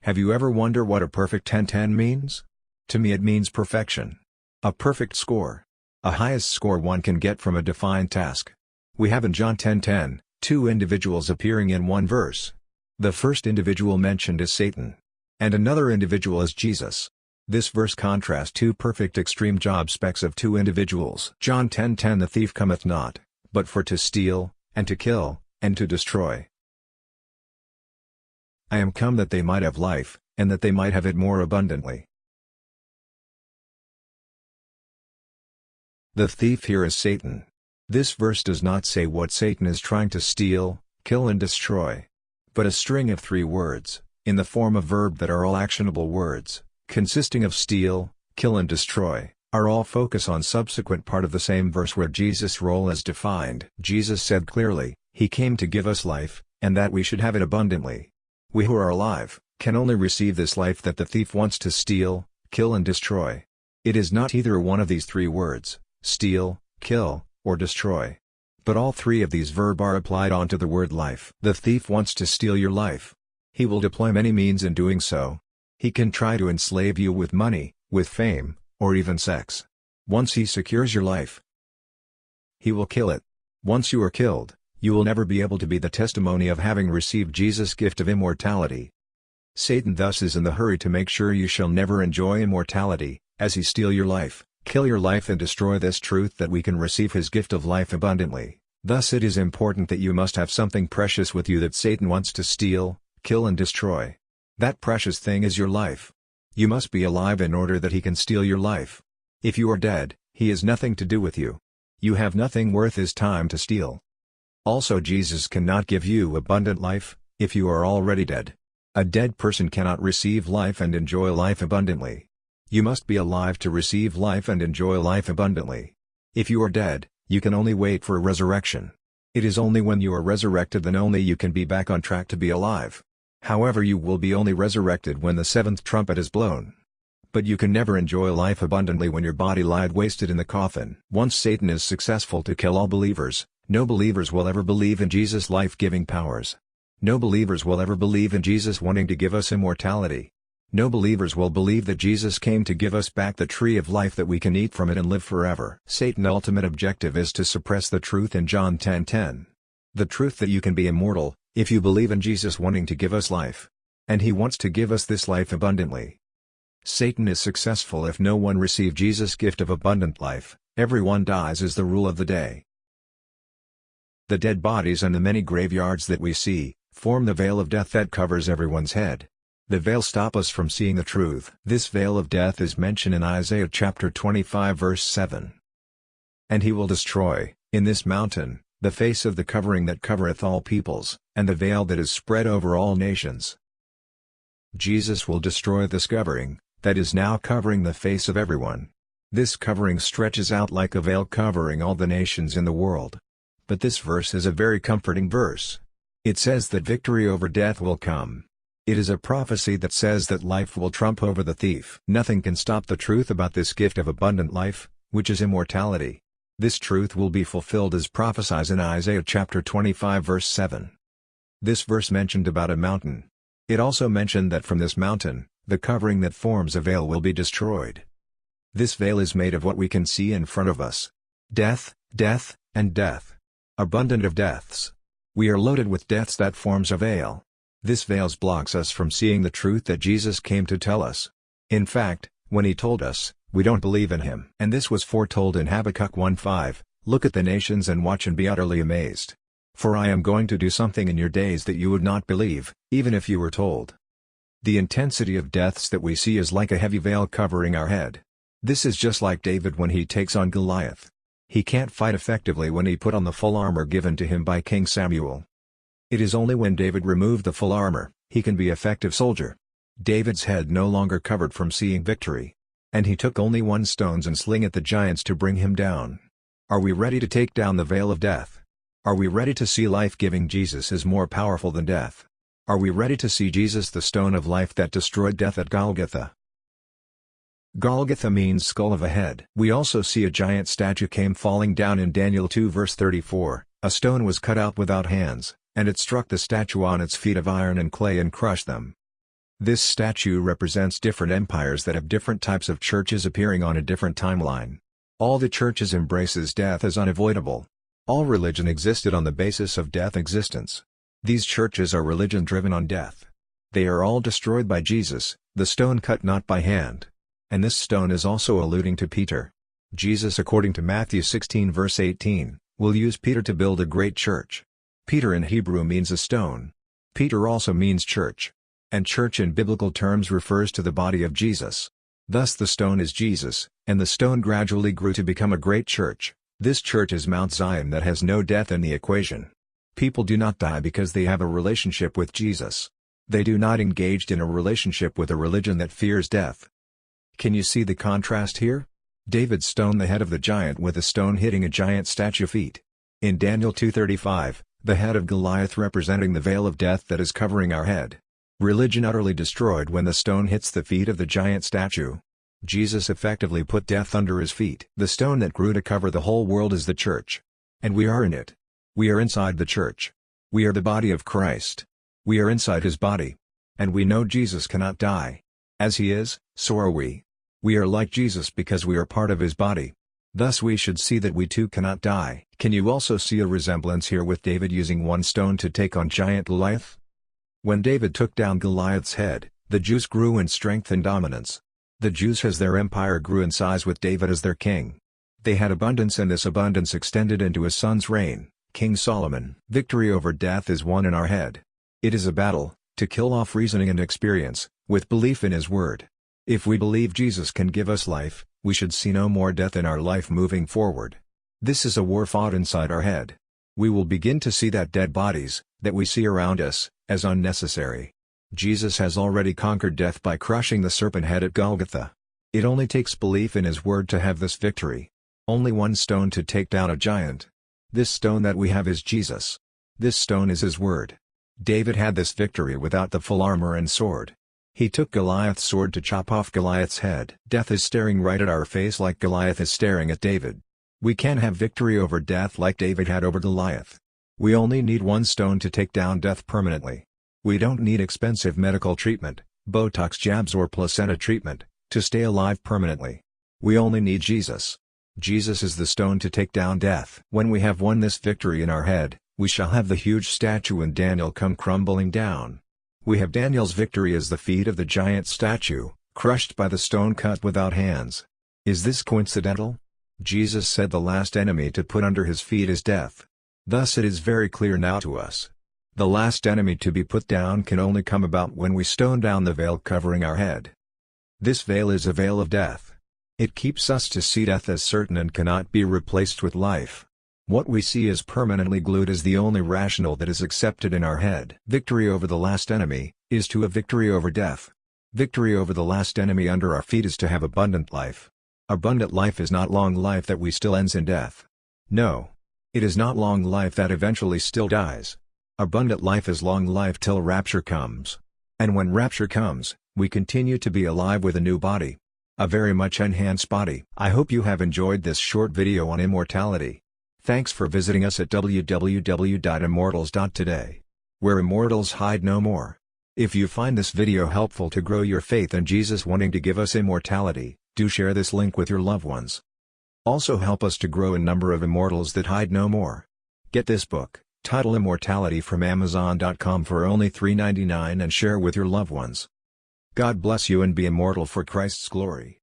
Have you ever wondered what a perfect 10-10 means? To me it means perfection. A perfect score. A highest score one can get from a defined task. We have in John 10:10, two individuals appearing in one verse. The first individual mentioned is Satan. And another individual is Jesus. This verse contrasts two perfect extreme job specs of two individuals. John 10:10 The thief cometh not, but for to steal, and to kill, and to destroy. I am come that they might have life, and that they might have it more abundantly. The thief here is Satan. This verse does not say what Satan is trying to steal, kill and destroy. But a string of three words, in the form of verb that are all actionable words, consisting of steal, kill and destroy, are all focus on subsequent part of the same verse where Jesus' role is defined. Jesus said clearly, He came to give us life, and that we should have it abundantly. We who are alive, can only receive this life that the thief wants to steal, kill and destroy. It is not either one of these three words, steal, kill, or destroy. But all three of these verbs are applied onto the word life. The thief wants to steal your life. He will deploy many means in doing so. He can try to enslave you with money, with fame, or even sex. Once he secures your life, he will kill it. Once you are killed, you will never be able to be the testimony of having received Jesus' gift of immortality. Satan thus is in the hurry to make sure you shall never enjoy immortality, as he steal your life, kill your life and destroy this truth that we can receive his gift of life abundantly. Thus it is important that you must have something precious with you that Satan wants to steal, kill and destroy. That precious thing is your life. You must be alive in order that he can steal your life. If you are dead, he has nothing to do with you. You have nothing worth his time to steal. Also Jesus cannot give you abundant life, if you are already dead. A dead person cannot receive life and enjoy life abundantly. You must be alive to receive life and enjoy life abundantly. If you are dead, you can only wait for a resurrection. It is only when you are resurrected then only you can be back on track to be alive. However, you will be only resurrected when the seventh trumpet is blown. But you can never enjoy life abundantly when your body lied wasted in the coffin. Once Satan is successful to kill all believers, no believers will ever believe in Jesus' life-giving powers. No believers will ever believe in Jesus wanting to give us immortality. No believers will believe that Jesus came to give us back the tree of life that we can eat from it and live forever. Satan's ultimate objective is to suppress the truth in John 10:10. The truth that you can be immortal, if you believe in Jesus wanting to give us life. And he wants to give us this life abundantly. Satan is successful if no one receives Jesus' gift of abundant life. Everyone dies is the rule of the day. The dead bodies and the many graveyards that we see, form the veil of death that covers everyone's head. The veil stops us from seeing the truth. This veil of death is mentioned in Isaiah chapter 25 verse 7. And he will destroy, in this mountain, the face of the covering that covereth all peoples, and the veil that is spread over all nations. Jesus will destroy this covering, that is now covering the face of everyone. This covering stretches out like a veil covering all the nations in the world. But this verse is a very comforting verse. It says that victory over death will come. It is a prophecy that says that life will trump over the thief. Nothing can stop the truth about this gift of abundant life, which is immortality. This truth will be fulfilled as prophesied in Isaiah chapter 25 verse 7. This verse mentioned about a mountain. It also mentioned that from this mountain, the covering that forms a veil will be destroyed. This veil is made of what we can see in front of us. Death, death, and death. Abundant of deaths. We are loaded with deaths that forms a veil. This veil blocks us from seeing the truth that Jesus came to tell us. In fact, when he told us, we don't believe in him. And this was foretold in Habakkuk 1:5, Look at the nations and watch and be utterly amazed. For I am going to do something in your days that you would not believe, even if you were told. The intensity of deaths that we see is like a heavy veil covering our head. This is just like David when he takes on Goliath. He can't fight effectively when he put on the full armor given to him by King Samuel. It is only when David removed the full armor, he can be an effective soldier. David's head no longer covered from seeing victory. And he took only one stone and sling at the giants to bring him down. Are we ready to take down the veil of death? Are we ready to see life-giving Jesus is more powerful than death? Are we ready to see Jesus the stone of life that destroyed death at Golgotha? Golgotha means skull of a head. We also see a giant statue came falling down in Daniel 2 verse 34, a stone was cut out without hands, and it struck the statue on its feet of iron and clay and crushed them. This statue represents different empires that have different types of churches appearing on a different timeline. All the churches embraces death as unavoidable. All religion existed on the basis of death existence. These churches are religion driven on death. They are all destroyed by Jesus, the stone cut not by hand. And this stone is also alluding to Peter. Jesus, according to Matthew 16 verse 18, will use Peter to build a great church. Peter in Hebrew means a stone. Peter also means church. And church in biblical terms refers to the body of Jesus. Thus the stone is Jesus, and the stone gradually grew to become a great church. This church is Mount Zion that has no death in the equation. People do not die because they have a relationship with Jesus. They do not engage in a relationship with a religion that fears death. Can you see the contrast here? David stoned the head of the giant with a stone hitting a giant statue feet. In Daniel 2:35, the head of Goliath representing the veil of death that is covering our head. Religion utterly destroyed when the stone hits the feet of the giant statue. Jesus effectively put death under his feet. The stone that grew to cover the whole world is the church. And we are in it. We are inside the church. We are the body of Christ. We are inside his body. And we know Jesus cannot die. As he is, so are we. We are like Jesus because we are part of his body. Thus we should see that we too cannot die. Can you also see a resemblance here with David using one stone to take on giant Goliath? When David took down Goliath's head, the Jews grew in strength and dominance. The Jews as their empire grew in size with David as their king. They had abundance and this abundance extended into his son's reign, King Solomon. Victory over death is won in our head. It is a battle, to kill off reasoning and experience, with belief in his word. If we believe Jesus can give us life, we should see no more death in our life moving forward. This is a war fought inside our head. We will begin to see that dead bodies, that we see around us, as unnecessary. Jesus has already conquered death by crushing the serpent head at Golgotha. It only takes belief in his word to have this victory. Only one stone to take down a giant. This stone that we have is Jesus. This stone is his word. David had this victory without the full armor and sword. He took Goliath's sword to chop off Goliath's head. Death is staring right at our face like Goliath is staring at David. We can have victory over death like David had over Goliath. We only need one stone to take down death permanently. We don't need expensive medical treatment, Botox jabs or placenta treatment, to stay alive permanently. We only need Jesus. Jesus is the stone to take down death. When we have won this victory in our head, we shall have the huge statue in Daniel come crumbling down. We have Daniel's victory as the feet of the giant statue, crushed by the stone cut without hands. Is this coincidental? Jesus said the last enemy to put under his feet is death. Thus it is very clear now to us. The last enemy to be put down can only come about when we stone down the veil covering our head. This veil is a veil of death. It keeps us to see death as certain and cannot be replaced with life. What we see as permanently glued is the only rational that is accepted in our head. Victory over the last enemy, is to have victory over death. Victory over the last enemy under our feet is to have abundant life. Abundant life is not long life that we still ends in death. No. It is not long life that eventually still dies. Abundant life is long life till rapture comes. And when rapture comes, we continue to be alive with a new body. A very much enhanced body. I hope you have enjoyed this short video on immortality. Thanks for visiting us at www.immortals.today. Where immortals hide no more. If you find this video helpful to grow your faith in Jesus wanting to give us immortality, do share this link with your loved ones. Also help us to grow in number of immortals that hide no more. Get this book, titled Immortality from Amazon.com for only $3.99 and share with your loved ones. God bless you and be immortal for Christ's glory.